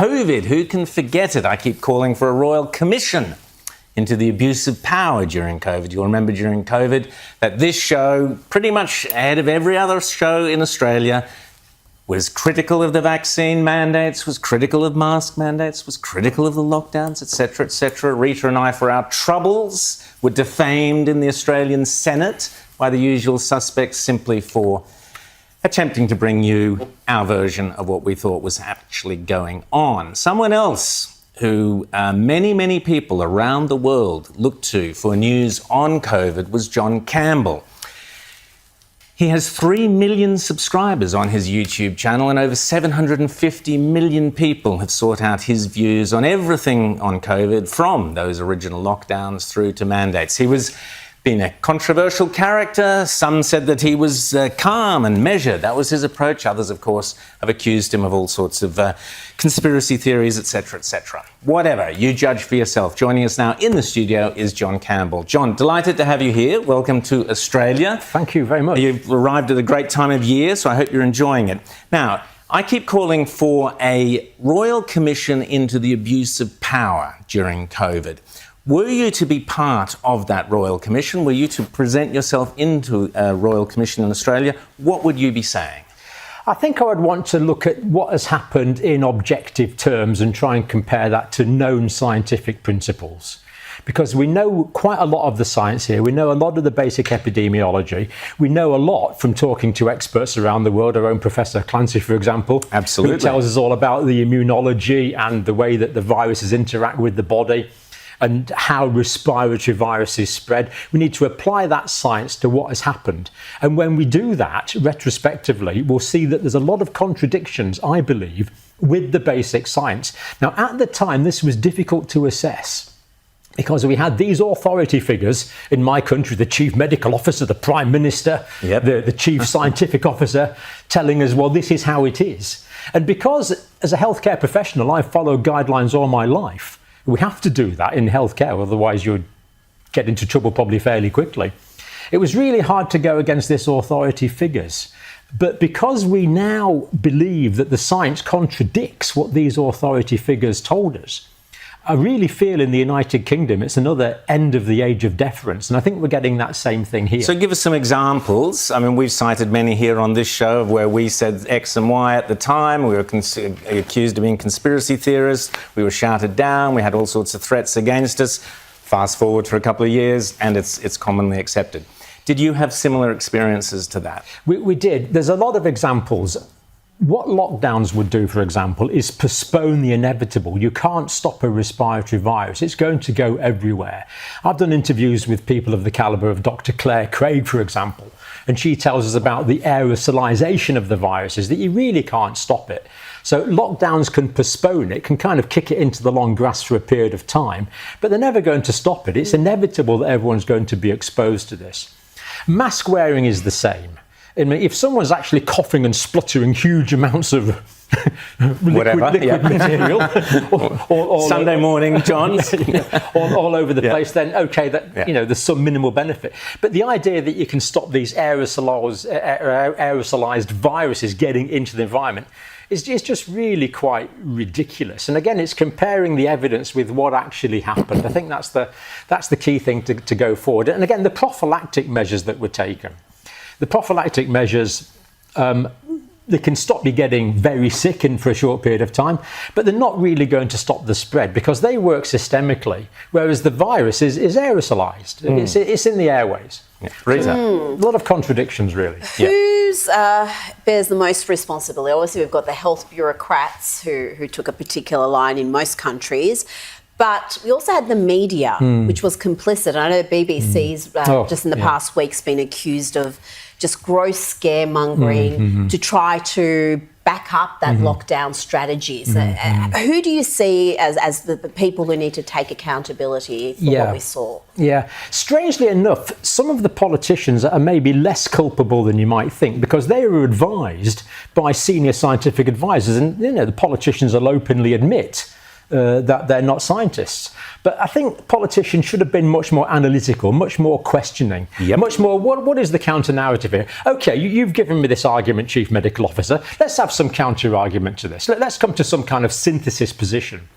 COVID. Who can forget it? I keep calling for a royal commission into the abuse of power during COVID. You'll remember during COVID that this show, pretty much ahead of every other show in Australia, was critical of the vaccine mandates, was critical of mask mandates, was critical of the lockdowns, etc., etc. Rita and I, for our troubles, were defamed in the Australian Senate by the usual suspects simply for attempting to bring you our version of what we thought was actually going on. Someone else who many people around the world looked to for news on COVID was John Campbell. He has 3 million subscribers on his YouTube channel, and over 750 million people have sought out his views on everything on COVID, from those original lockdowns through to mandates. He was been a controversial character. Some said that he was calm and measured. That was his approach. Others, of course, have accused him of all sorts of conspiracy theories, etc., etc. Whatever, you judge for yourself. Joining us now in the studio is John Campbell. John, delighted to have you here. Welcome to Australia. Thank you very much. You've arrived at a great time of year, so I hope you're enjoying it. Now, I keep calling for a royal commission into the abuse of power during COVID. Were you to be part of that Royal Commission, were you to present yourself into a Royal Commission in Australia, what would you be saying? I think I would want to look at what has happened in objective terms and try and compare that to known scientific principles. Because we know quite a lot of the science here. We know a lot of the basic epidemiology. We know a lot from talking to experts around the world. Our own Professor Clancy, for example, absolutely, who tells us all about the immunology and the way that the viruses interact with the body, and how respiratory viruses spread. We need to apply that science to what has happened. And when we do that, retrospectively, we'll see that there's a lot of contradictions, I believe, with the basic science. Now, at the time, this was difficult to assess, because we had these authority figures in my country, the chief medical officer, the prime minister, the chief scientific officer, telling us, well, this is how it is. And because, as a healthcare professional, I've followed guidelines all my life, we have to do that in healthcare, otherwise you'd get into trouble probably fairly quickly. It was really hard to go against this authority figures. But because we now believe that the science contradicts what these authority figures told us, I really feel in the United Kingdom it's another end of the age of deference, and I think we're getting that same thing here. So give us some examples. I mean, we've cited many here on this show of where we said X and Y at the time. We were accused of being conspiracy theorists. We were shouted down. We had all sorts of threats against us. Fast forward for a couple of years, and it's commonly accepted. Did you have similar experiences to that? We did. There's a lot of examples. What lockdowns would do, for example, is postpone the inevitable. You can't stop a respiratory virus. It's going to go everywhere. I've done interviews with people of the calibre of Dr. Claire Craig, for example, and she tells us about the aerosolization of the viruses, that you really can't stop it. So lockdowns can postpone it, can kind of kick it into the long grass for a period of time, but they're never going to stop it. It's inevitable that everyone's going to be exposed to this. Mask wearing is the same. I mean, if someone's actually coughing and spluttering huge amounts of liquid material, or Sunday morning, John, all over the place, then okay, there's some minimal benefit. But the idea that you can stop these aerosolized viruses getting into the environment is just really quite ridiculous. And again, it's comparing the evidence with what actually happened. I think that's the key thing to go forward. And again, the prophylactic measures that were taken. The prophylactic measures, they can stop you getting very sick for a short period of time, but they're not really going to stop the spread because they work systemically, whereas the virus is aerosolized. It's in the airways. Yeah. A lot of contradictions, really. Who bears the most responsibility? Obviously, we've got the health bureaucrats who took a particular line in most countries. But we also had the media, which was complicit. I know the BBC's just in the past week's been accused of just gross scaremongering to try to back up that lockdown strategies. Who do you see as the people who need to take accountability for what we saw? Yeah. Strangely enough, some of the politicians are maybe less culpable than you might think because they were advised by senior scientific advisors. And, the politicians will openly admit that they're not scientists. But I think politicians should have been much more analytical, much more questioning, much more, what is the counter-narrative here? OK, you've given me this argument, Chief Medical Officer. Let's have some counter-argument to this. Let's come to some kind of synthesis position.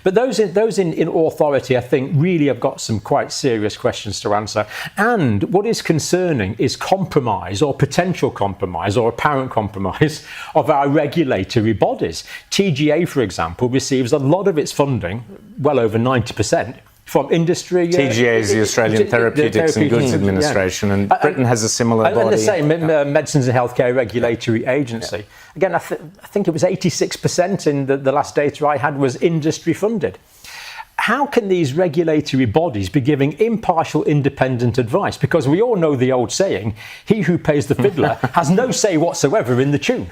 But those in authority, I think, really have got some quite serious questions to answer. And what is concerning is compromise or potential compromise or apparent compromise of our regulatory bodies. TGA, for example, receives a lot of its funding, well over 90%, from industry. TGA is the Australian Therapeutics and Goods Administration, and Britain has a similar body. And the same, Medicines and Healthcare Regulatory Agency. Again, I think it was 86% in the last data I had was industry funded. How can these regulatory bodies be giving impartial, independent advice? Because we all know the old saying, he who pays the fiddler has no say whatsoever in the tune.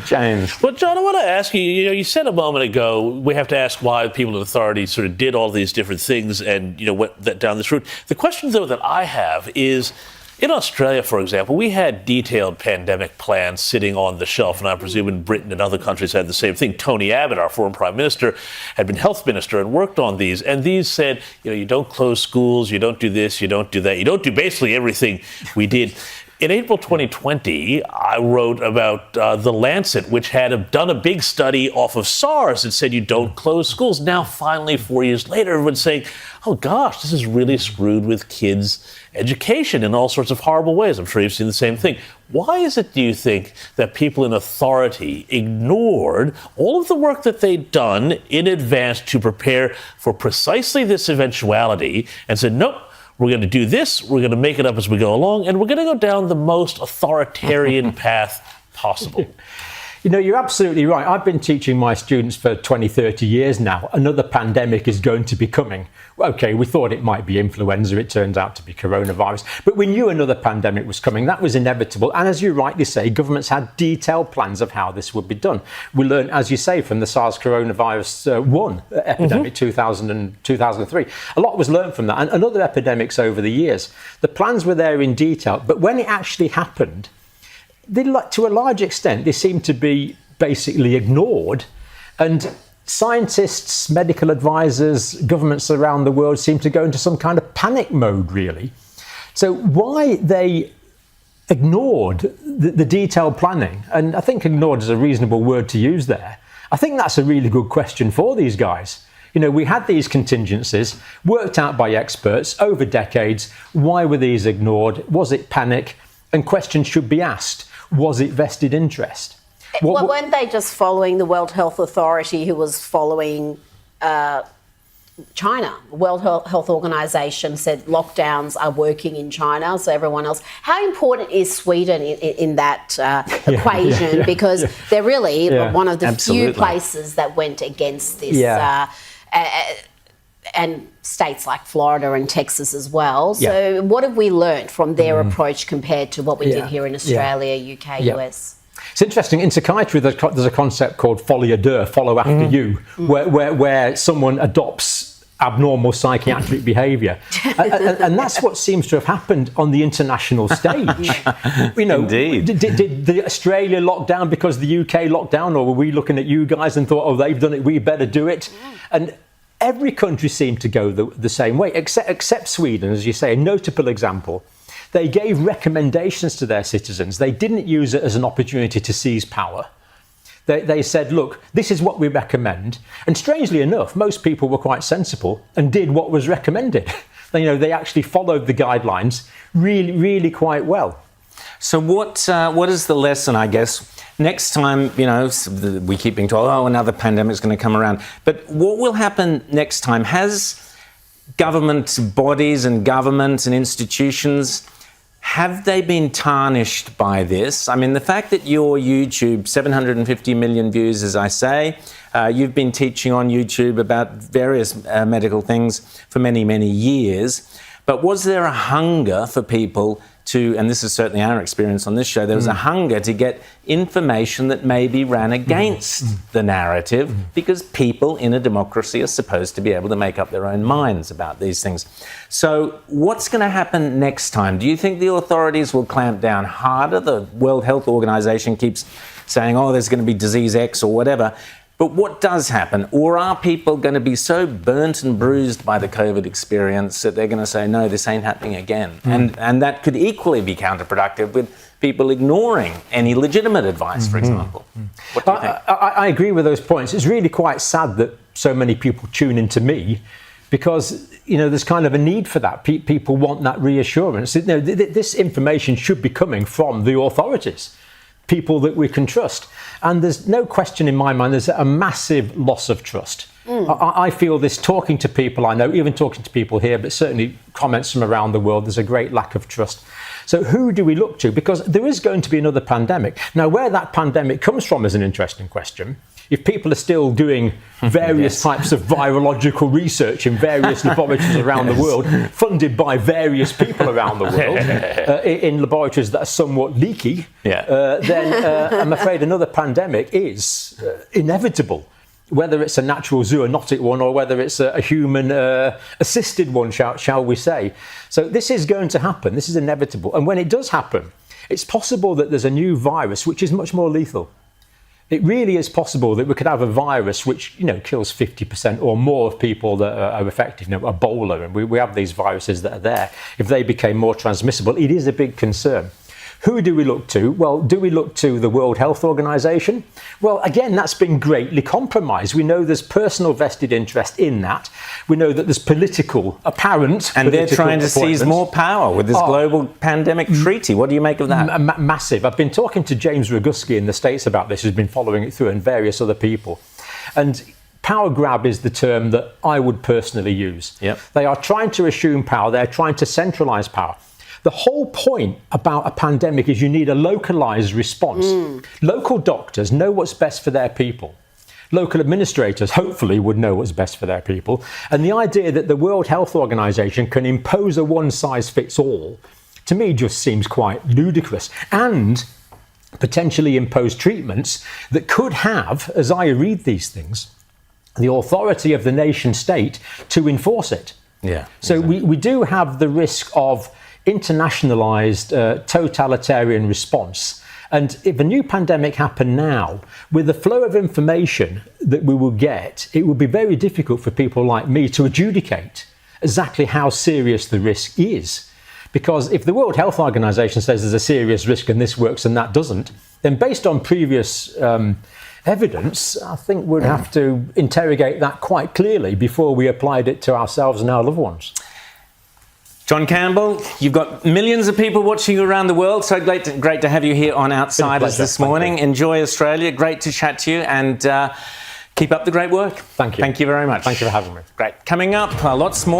James. Well, John, I want to ask you, you said a moment ago, we have to ask why people in authority sort of did all these different things and, went down this route. The question, though, that I have is, in Australia, for example, we had detailed pandemic plans sitting on the shelf, and I presume in Britain and other countries had the same thing. Tony Abbott, our former Prime Minister, had been health minister and worked on these. And these said, you don't close schools, you don't do this, you don't do that. You don't do basically everything we did. In April 2020, I wrote about The Lancet, which had done a big study off of SARS and said you don't close schools. Now, finally, 4 years later, everyone's saying, oh, gosh, this is really screwed with kids' education in all sorts of horrible ways. I'm sure you've seen the same thing. Why is it, do you think, that people in authority ignored all of the work that they'd done in advance to prepare for precisely this eventuality and said, nope, we're going to do this, we're going to make it up as we go along, and we're going to go down the most authoritarian path possible? You're absolutely right. I've been teaching my students for 20, 30 years now. Another pandemic is going to be coming. OK, we thought it might be influenza. It turns out to be coronavirus. But we knew another pandemic was coming. That was inevitable. And as you rightly say, governments had detailed plans of how this would be done. We learned, as you say, from the SARS coronavirus 1 epidemic, 2000 and 2003. A lot was learned from that and other epidemics over the years. The plans were there in detail. But when it actually happened, to a large extent, they seem to be basically ignored. And scientists, medical advisors, governments around the world seem to go into some kind of panic mode, really. So why they ignored the detailed planning, and I think ignored is a reasonable word to use there, I think that's a really good question for these guys. We had these contingencies worked out by experts over decades. Why were these ignored? Was it panic? And questions should be asked. Was it vested interest? Weren't they just following the World Health Authority, who was following China? The World Health Organization said lockdowns are working in China, so everyone else. How important is Sweden in that equation? Because they're really one of the few places that went against this. And states like Florida and Texas as well. So what have we learned from their approach compared to what we did here in Australia, UK, US? It's interesting. In psychiatry, there's a concept called folie à deux, follow after you, where someone adopts abnormal psychiatric behaviour. and that's what seems to have happened on the international stage. Indeed. Did the Australia lock down because the UK locked down, or were we looking at you guys and thought, oh, they've done it, we better do it? And every country seemed to go the same way, except Sweden, as you say, a notable example. They gave recommendations to their citizens. They didn't use it as an opportunity to seize power. They said, look, this is what we recommend. And strangely enough, most people were quite sensible and did what was recommended. They actually followed the guidelines really, really quite well. So what is the lesson, I guess? Next time, we keep being told, oh, another pandemic's going to come around. But what will happen next time? Has government bodies and governments and institutions, have they been tarnished by this? I mean, the fact that your YouTube, 750 million views, as I say, you've been teaching on YouTube about various medical things for many, many years. But was there a hunger for people to, and this is certainly our experience on this show, there was a hunger to get information that maybe ran against the narrative, because people in a democracy are supposed to be able to make up their own minds about these things. So what's going to happen next time? Do you think the authorities will clamp down harder? The World Health Organization keeps saying, oh, there's going to be disease X or whatever. But what does happen? Or are people going to be so burnt and bruised by the COVID experience that they're going to say, no, this ain't happening again? And that could equally be counterproductive with people ignoring any legitimate advice, for example. What do you think? I agree with those points. It's really quite sad that so many people tune into me because, there's kind of a need for that. People want that reassurance. This information should be coming from the authorities, people that we can trust. And there's no question in my mind, there's a massive loss of trust. I feel this talking to people I know, even talking to people here, but certainly comments from around the world, there's a great lack of trust. So who do we look to? Because there is going to be another pandemic. Now, where that pandemic comes from is an interesting question. If people are still doing various types of virological research in various laboratories around the world, funded by various people around the world, in laboratories that are somewhat leaky, then I'm afraid another pandemic is inevitable. Whether it's a natural zoonotic one or whether it's a human assisted one, shall we say. So this is going to happen. This is inevitable. And when it does happen, it's possible that there's a new virus which is much more lethal. It really is possible that we could have a virus which, kills 50% or more of people that are affected, Ebola, and we have these viruses that are there. If they became more transmissible, it is a big concern. Who do we look to? Well, do we look to the World Health Organization? Well, again, that's been greatly compromised. We know there's personal vested interest in that. We know that there's apparent and they're trying to seize more power with this global pandemic treaty. What do you make of that? Massive. I've been talking to James Roguski in the States about this, who's been following it through, and various other people. And power grab is the term that I would personally use. Yep. They are trying to assume power. They're trying to centralize power. The whole point about a pandemic is you need a localized response. Local doctors know what's best for their people. Local administrators hopefully would know what's best for their people. And the idea that the World Health Organization can impose a one-size-fits-all, to me, just seems quite ludicrous. And potentially impose treatments that could have, as I read these things, the authority of the nation state to enforce it. Yeah. So exactly. we do have the risk of internationalized totalitarian response. And if a new pandemic happened now, with the flow of information that we will get, it would be very difficult for people like me to adjudicate exactly how serious the risk is. Because if the World Health Organization says there's a serious risk and this works and that doesn't, then based on previous evidence, I think we'd have to interrogate that quite clearly before we applied it to ourselves and our loved ones. John Campbell, you've got millions of people watching you around the world. So great to have you here on Outsiders this morning. Enjoy Australia. Great to chat to you, and keep up the great work. Thank you. Thank you very much. Thank you for having me. Great. Coming up, lots more.